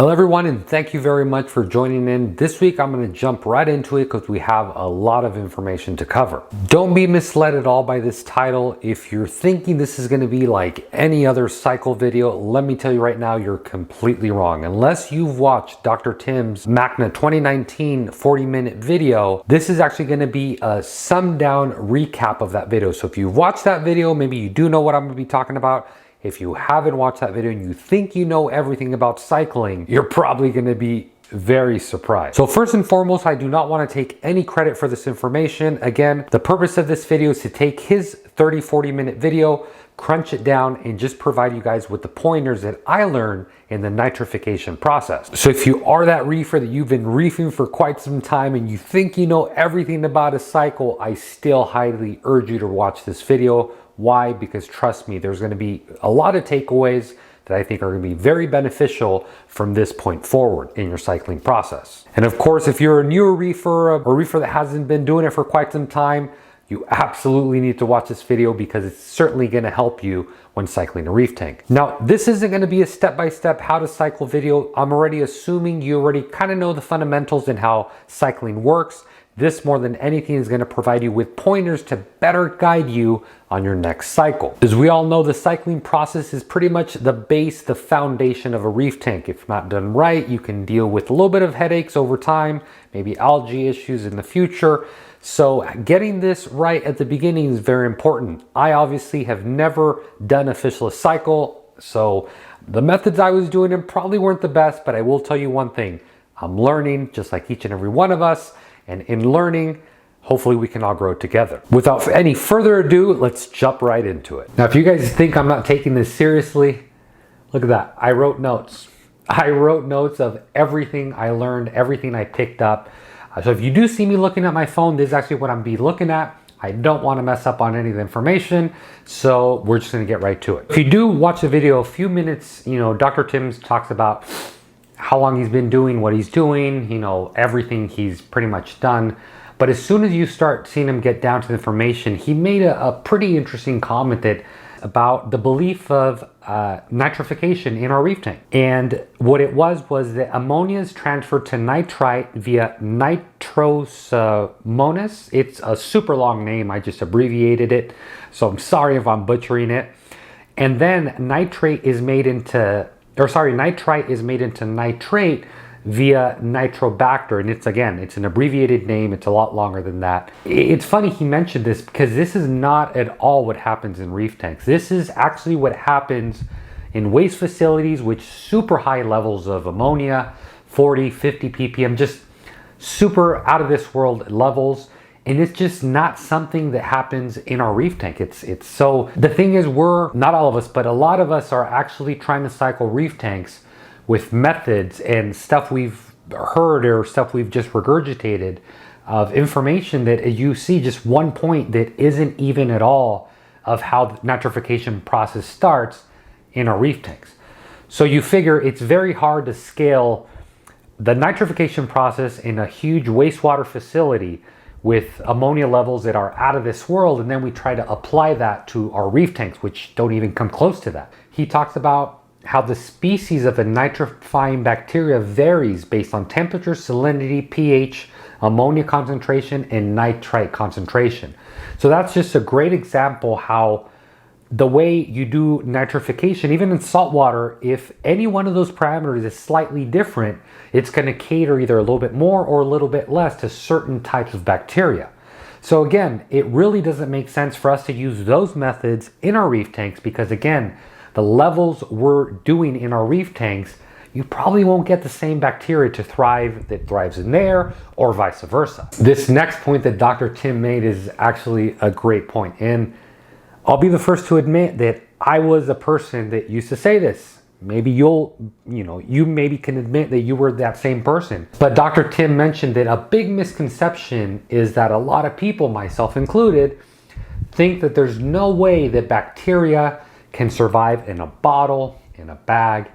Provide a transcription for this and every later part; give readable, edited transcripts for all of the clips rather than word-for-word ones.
Hello everyone, and thank you very much for joining in. This week I'm going to jump right into it because we have a lot of information to cover. Don't be misled at all by this title. If you're thinking this is going to be like any other cycle video, let me tell you right now, you're completely wrong. Unless you've watched Dr. Tim's MACNA 2019 40-minute video, this is actually going to be a summed down recap of that video. So if you've watched that video, maybe you do know what I'm going to be talking about. If you haven't watched that video and you think you know everything about cycling, you're probably going to be very surprised. So first and foremost, I do not want to take any credit for this information. Again, the purpose of this video is to take his 30-40 minute video, crunch it down, and just provide you guys with the pointers that I learned in the nitrification process. So if you are that reefer that you've been reefing for quite some time and you think you know everything about a cycle, I still highly urge you to watch this video. Why? Because trust me, there's going to be a lot of takeaways that I think are going to be very beneficial from this point forward in your cycling process. And of course, if you're a newer reefer, a reefer that hasn't been doing it for quite some time, you absolutely need to watch this video because it's certainly going to help you when cycling a reef tank. Now, this isn't going to be a step-by-step how to cycle video. I'm already assuming you already kind of know the fundamentals and how cycling works. This, more than anything, is going to provide you with pointers to better guide you on your next cycle. As we all know, the cycling process is pretty much the base, the foundation of a reef tank. If not done right, you can deal with a little bit of headaches over time, maybe algae issues in the future. So getting this right at the beginning is very important. I obviously have never done a fishless cycle, so the methods I was doing them probably weren't the best, but I will tell you one thing. I'm learning just like each and every one of us. And in learning, hopefully we can all grow together. Without any further ado, let's jump right into it. Now, if you guys think I'm not taking this seriously, look at that. I wrote notes. I wrote notes of everything I learned, everything I picked up. So if you do see me looking at my phone, this is actually what I'm be looking at. I don't want to mess up on any of the information, so we're just going to get right to it. If you do watch the video a few minutes, Dr. Tim talks about how long he's been doing what he's doing, everything he's pretty much done. But as soon as you start seeing him get down to the information, he made a pretty interesting comment about the belief of nitrification in our reef tank. And what it was that ammonia is transferred to nitrite via nitrosammonis. It's a super long name, I just abbreviated it, so I'm sorry if I'm butchering it. And then nitrite is made into nitrate via nitrobacter, and it's an abbreviated name. It's a lot longer than that. It's funny he mentioned this because this is not at all what happens in reef tanks. This is actually what happens in waste facilities with super high levels of ammonia, 40, 50 ppm, just super out of this world levels. And it's just not something that happens in our reef tank. So the thing is, we're not all of us, but a lot of us are actually trying to cycle reef tanks with methods and stuff we've heard or stuff we've just regurgitated of information that you see just one point that isn't even at all of how the nitrification process starts in our reef tanks. So you figure it's very hard to scale the nitrification process in a huge wastewater facility with ammonia levels that are out of this world, and then we try to apply that to our reef tanks, which don't even come close to that. He talks about how the species of a nitrifying bacteria varies based on temperature, salinity, pH, ammonia concentration, and nitrite concentration. So that's just a great example how the way you do nitrification, even in salt water, if any one of those parameters is slightly different, it's going to cater either a little bit more or a little bit less to certain types of bacteria. So again, it really doesn't make sense for us to use those methods in our reef tanks because again, the levels we're doing in our reef tanks, you probably won't get the same bacteria to thrive that thrives in there or vice versa. This next point that Dr. Tim made is actually a great point. And I'll be the first to admit that I was a person that used to say this. Maybe you maybe can admit that you were that same person. But Dr. Tim mentioned that a big misconception is that a lot of people, myself included, think that there's no way that bacteria can survive in a bottle, in a bag,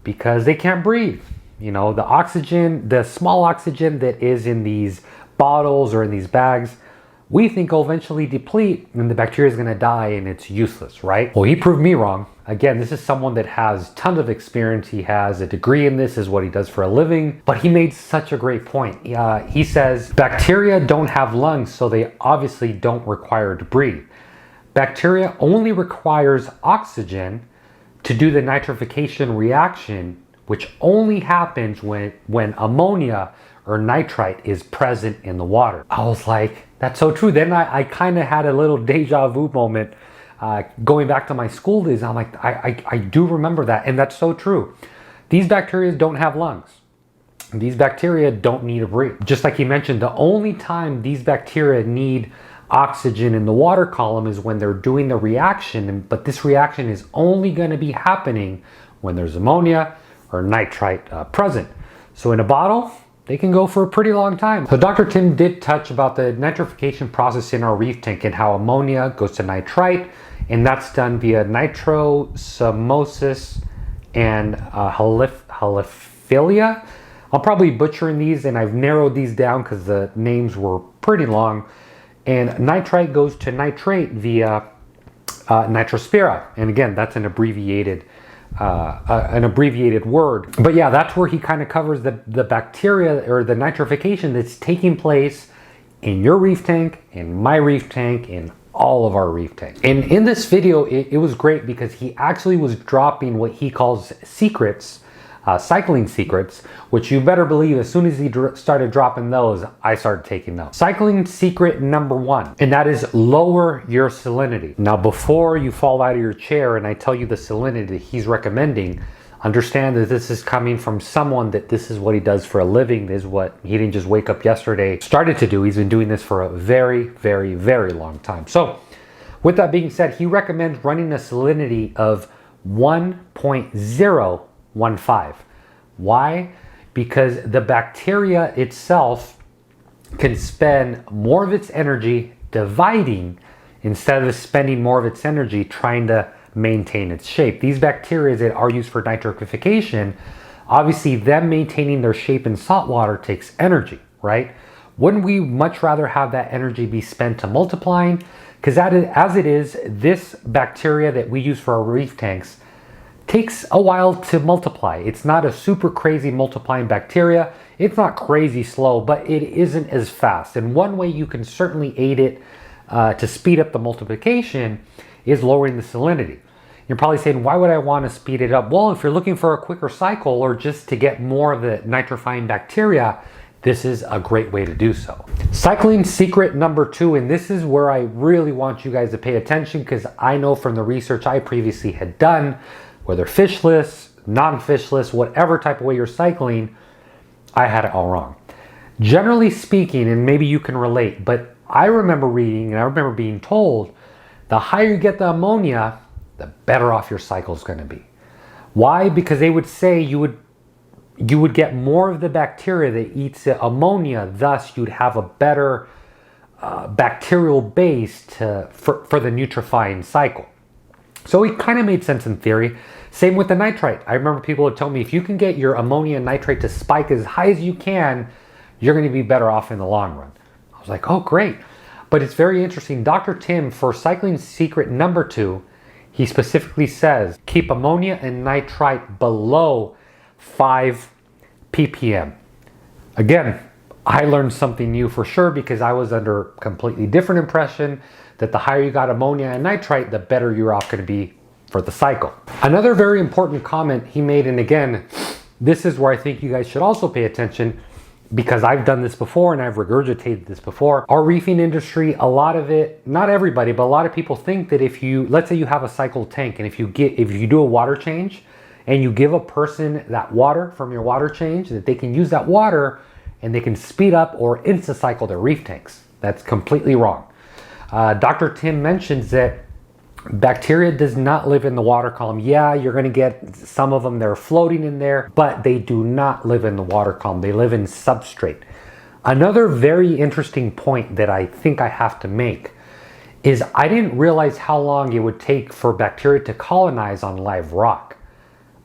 because they can't breathe. The oxygen, the small oxygen that is in these bottles or in these bags, we think will eventually deplete and the bacteria is going to die and it's useless, right? Well, he proved me wrong. Again, this is someone that has tons of experience. He has a degree in this, is what he does for a living. But he made such a great point. He says, bacteria don't have lungs, so they obviously don't require to breathe. Bacteria only requires oxygen to do the nitrification reaction, which only happens when ammonia or nitrite is present in the water. I was like, that's so true. Then I kind of had a little deja vu moment going back to my school days. I'm like, I do remember that. And that's so true. These bacteria don't have lungs. These bacteria don't need to breathe. Just like he mentioned, the only time these bacteria need oxygen in the water column is when they're doing the reaction. But this reaction is only going to be happening when there's ammonia or nitrite present. So in a bottle, they can go for a pretty long time. So Dr. Tim did touch about the nitrification process in our reef tank and how ammonia goes to nitrite, and that's done via nitrosamosis and halophilia. I'm probably butchering these, and I've narrowed these down because the names were pretty long. And nitrite goes to nitrate via nitrospira, and again, that's an abbreviated word. But yeah, that's where he kind of covers the bacteria or the nitrification that's taking place in your reef tank, in my reef tank, in all of our reef tanks. And in this video, it was great because he actually was dropping what he calls secrets, cycling secrets, which you better believe as soon as he started dropping those, I started taking those. Cycling secret number 1, and that is lower your salinity. Now, before you fall out of your chair and I tell you the salinity that he's recommending, understand that this is coming from someone that this is what he does for a living. This is what he didn't just wake up yesterday, started to do. He's been doing this for a very, very, very long time. So with that being said, he recommends running a salinity of 1.015. Why? Because the bacteria itself can spend more of its energy dividing instead of spending more of its energy trying to maintain its shape. These bacteria that are used for nitrification, obviously them maintaining their shape in salt water takes energy, right? Wouldn't we much rather have that energy be spent to multiplying? Because as it is, this bacteria that we use for our reef tanks takes a while to multiply. It's not a super crazy multiplying bacteria. It's not crazy slow, but it isn't as fast. And one way you can certainly aid it to speed up the multiplication is lowering the salinity. You're probably saying, why would I want to speed it up? Well, if you're looking for a quicker cycle or just to get more of the nitrifying bacteria, this is a great way to do so. Cycling secret number 2, and this is where I really want you guys to pay attention because I know from the research I previously had done, whether fishless, non-fishless, whatever type of way you're cycling, I had it all wrong. Generally speaking, and maybe you can relate, but I remember reading and I remember being told the higher you get the ammonia, the better off your cycle is going to be. Why? Because they would say you would get more of the bacteria that eats the ammonia, thus you'd have a better bacterial base for the nitrifying cycle. So it kind of made sense in theory. Same with the nitrite. I remember people would tell me if you can get your ammonia and nitrate to spike as high as you can, you're going to be better off in the long run. I was like, oh, great. But it's very interesting. Dr. Tim, for cycling secret number 2, he specifically says, keep ammonia and nitrite below 5 ppm. Again, I learned something new for sure because I was under a completely different impression that the higher you got ammonia and nitrite, the better you're off going to be for the cycle. Another very important comment he made, and again, this is where I think you guys should also pay attention because I've done this before and I've regurgitated this before. Our reefing industry, a lot of it, not everybody, but a lot of people think that if you, let's say you have a cycled tank and if you do a water change and you give a person that water from your water change, that they can use that water and they can speed up or insta-cycle their reef tanks. That's completely wrong. Dr. Tim mentions that bacteria does not live in the water column. Yeah, you're going to get some of them, they're floating in there, but they do not live in the water column. They live in substrate. Another very interesting point that I think I have to make is I didn't realize how long it would take for bacteria to colonize on live rock.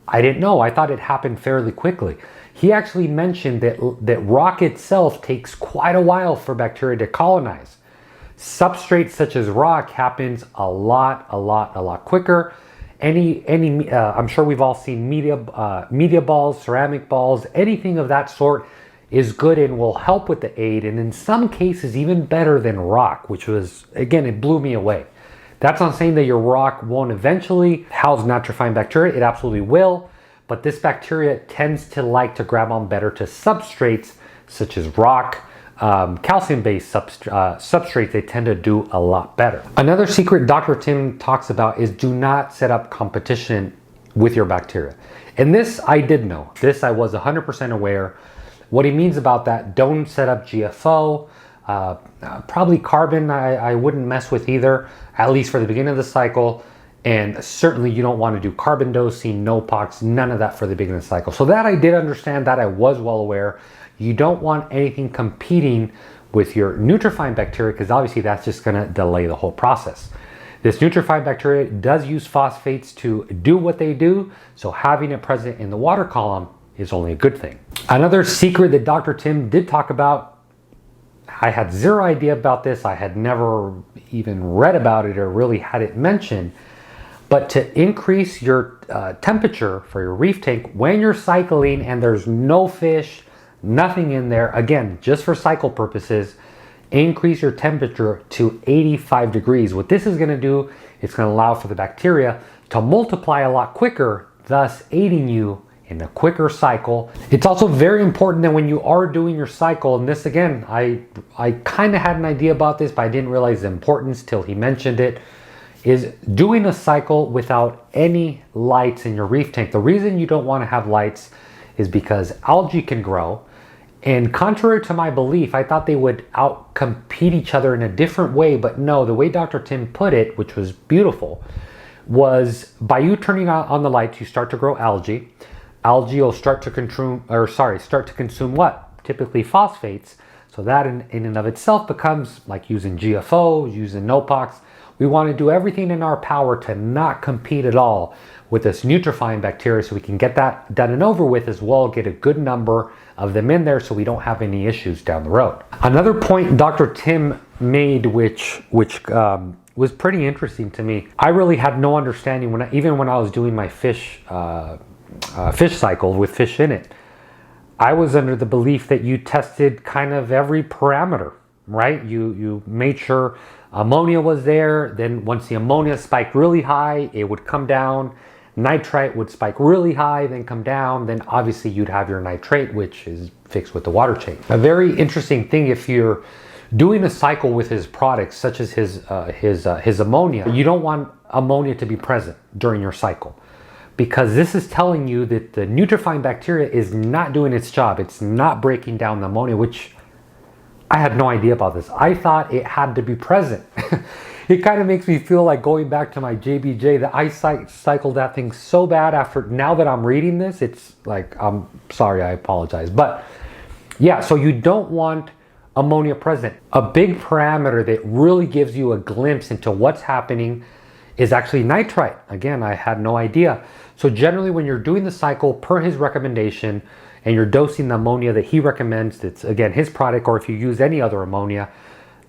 I didn't know. I thought it happened fairly quickly. He actually mentioned that rock itself takes quite a while for bacteria to colonize. Substrates such as rock happens a lot quicker. I'm sure we've all seen media balls, ceramic balls, anything of that sort is good and will help with the aid, and in some cases even better than rock, which was, again, it blew me away. That's not saying that your rock won't eventually house nitrifying bacteria. It absolutely will, but this bacteria tends to like to grab on better to substrates such as rock. Calcium-based substrates, they tend to do a lot better. Another secret Dr. Tim talks about is do not set up competition with your bacteria. And this I did know. This I was 100% aware. What he means about that, don't set up GFO. Probably carbon I wouldn't mess with either, at least for the beginning of the cycle. And certainly you don't want to do carbon dosing, no pox, none of that for the beginning of the cycle. So that I did understand, that I was well aware. You don't want anything competing with your nitrifying bacteria, because obviously that's just going to delay the whole process. This nitrifying bacteria does use phosphates to do what they do, so having it present in the water column is only a good thing. Another secret that Dr. Tim did talk about, I had zero idea about this, I had never even read about it or really had it mentioned, but to increase your temperature for your reef tank when you're cycling and there's no fish, nothing in there, again, just for cycle purposes, increase your temperature to 85 degrees. What this is going to do, it's going to allow for the bacteria to multiply a lot quicker, thus aiding you in a quicker cycle. It's also very important that when you are doing your cycle, and this again, I kind of had an idea about this, but I didn't realize the importance till he mentioned it, is doing a cycle without any lights in your reef tank. The reason you don't want to have lights is because algae can grow. And contrary to my belief, I thought they would outcompete each other in a different way, but no, the way Dr. Tim put it, which was beautiful, was by you turning on the lights, you start to grow algae. Algae will start to consume what? Typically phosphates. So that in and of itself becomes like using GFO, using NOPOX. We want to do everything in our power to not compete at all with this nitrifying bacteria, so we can get that done and over with as well, get a good number of them in there so we don't have any issues down the road. Another point Dr. Tim made, which was pretty interesting to me. I really had no understanding even when I was doing my fish cycle with fish in it. I was under the belief that you tested kind of every parameter, right? You made sure ammonia was there. Then once the ammonia spiked really high, it would come down. Nitrite would spike really high, then come down. Then obviously you'd have your nitrate, which is fixed with the water change. A very interesting thing, if you're doing a cycle with his products, such as his ammonia, you don't want ammonia to be present during your cycle, because this is telling you that the nitrifying bacteria is not doing its job. It's not breaking down the ammonia, which I had no idea about this. I thought it had to be present. It kind of makes me feel like going back to my JBJ, that I cycled that thing so bad now that I'm reading this. It's like, I'm sorry, I apologize. But yeah, so you don't want ammonia present. A big parameter that really gives you a glimpse into what's happening is actually nitrite. Again, I had no idea. So generally when you're doing the cycle per his recommendation and you're dosing the ammonia that he recommends, that's again his product, or if you use any other ammonia,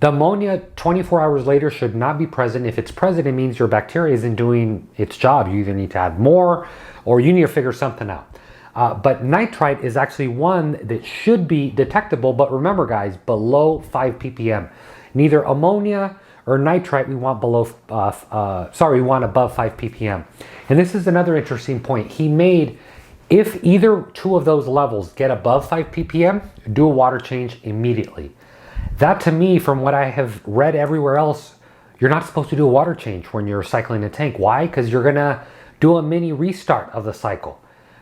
the ammonia 24 hours later should not be present. If it's present, it means your bacteria isn't doing its job. You either need to add more or you need to figure something out. But nitrite is actually one that should be detectable, but remember guys, below 5 ppm. Neither ammonia or nitrite we want above 5 ppm. And this is another interesting point he made. If either two of those levels get above 5 ppm, do a water change immediately. That to me, from what I have read everywhere else, you're not supposed to do a water change when you're cycling a tank. Why? Because you're gonna do a mini restart of the cycle.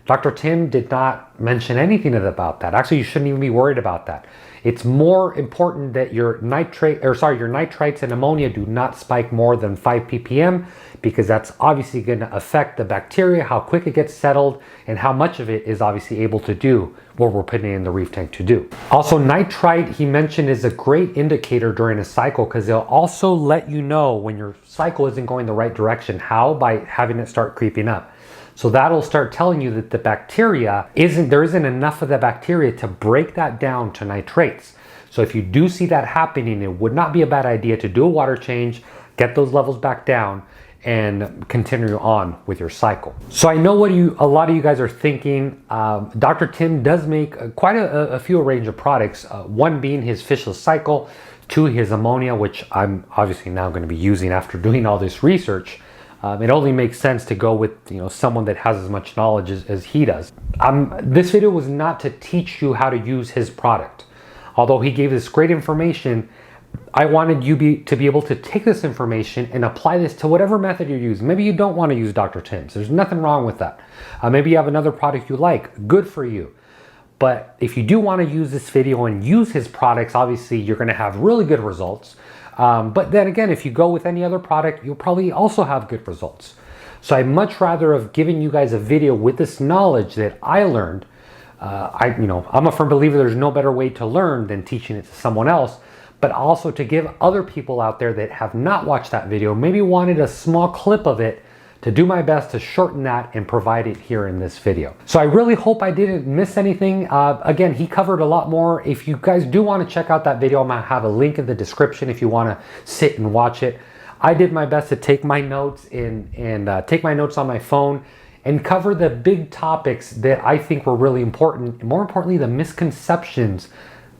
Dr. Tim did not mention anything about that. Actually, you shouldn't even be worried about that. It's more important that your nitrites and ammonia do not spike more than 5 ppm, because that's obviously going to affect the bacteria, how quick it gets settled, and how much of it is obviously able to do what we're putting in the reef tank to do. Also, nitrite, he mentioned, is a great indicator during a cycle, because they'll also let you know when your cycle isn't going the right direction. How? By having it start creeping up. So that'll start telling you that the bacteria there isn't enough of the bacteria to break that down to nitrates. So if you do see that happening, it would not be a bad idea to do a water change, get those levels back down, and continue on with your cycle. So I know what a lot of you guys are thinking. Dr. Tim does make quite a few range of products, one being his fishless cycle, two, his ammonia, which I'm obviously now going to be using after doing all this research. It only makes sense to go with someone that has as much knowledge as he does. This video was not to teach you how to use his product. Although he gave us great information, I wanted you to be able to take this information and apply this to whatever method you're using. Maybe you don't want to use Dr. Tim's. There's nothing wrong with that. Maybe you have another product you like. Good for you. But if you do want to use this video and use his products, obviously you're going to have really good results. But then again, if you go with any other product, you'll probably also have good results. So I'd much rather have given you guys a video with this knowledge that I learned. I'm a firm believer there's no better way to learn than teaching it to someone else, but also to give other people out there that have not watched that video, maybe wanted a small clip of it, to do my best to shorten that and provide it here in this video. So I really hope I didn't miss anything. Again, he covered a lot more. If you guys do want to check out that video, I'm gonna have a link in the description if you want to sit and watch it. I did my best to take my notes and take my notes on my phone and cover the big topics that I think were really important. More importantly, the misconceptions,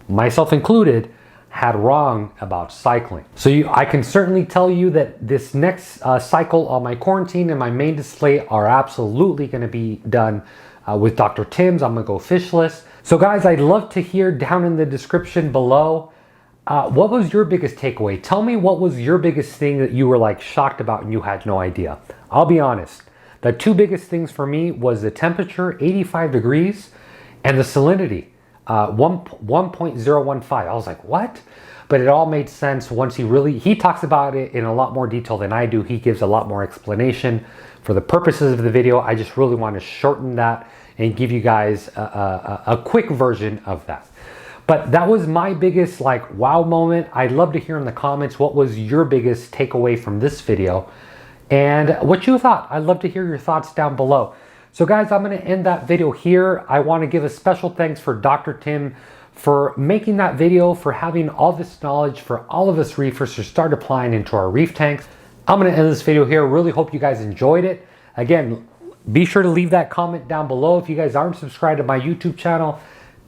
myself included, had wrong about cycling. So I can certainly tell you that this next cycle on my quarantine and my main display are absolutely going to be done with Dr. Tim's. I'm going to go fishless. So guys, I'd love to hear down in the description below, what was your biggest takeaway? Tell me what was your biggest thing that you were like shocked about and you had no idea. I'll be honest. The two biggest things for me was the temperature, 85 degrees, and the salinity. 1.015. I was like, what? But it all made sense once he talks about it in a lot more detail than I do. He gives a lot more explanation. For the purposes of the video, I just really want to shorten that and give you guys a quick version of that. But that was my biggest wow moment. I'd love to hear in the comments what was your biggest takeaway from this video and what you thought. I'd love to hear your thoughts down below. So guys, I'm going to end that video here. I want to give a special thanks for Dr. Tim for making that video, for having all this knowledge for all of us reefers to start applying into our reef tanks. I'm going to end this video here. Really hope you guys enjoyed it. Again, be sure to leave that comment down below. If you guys aren't subscribed to my YouTube channel,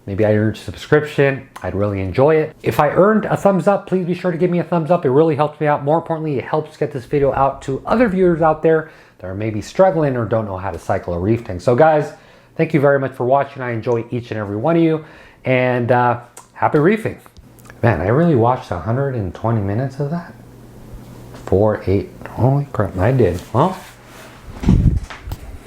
maybe I earned a subscription. I'd really enjoy it. If I earned a thumbs up, please be sure to give me a thumbs up. It really helps me out. More importantly, it helps get this video out to other viewers out there that are maybe struggling or don't know how to cycle a reef tank. So guys, thank you very much for watching. I enjoy each and every one of you, and happy reefing. Man, I really watched 120 minutes of that? 4, 8, holy crap, I did. Well,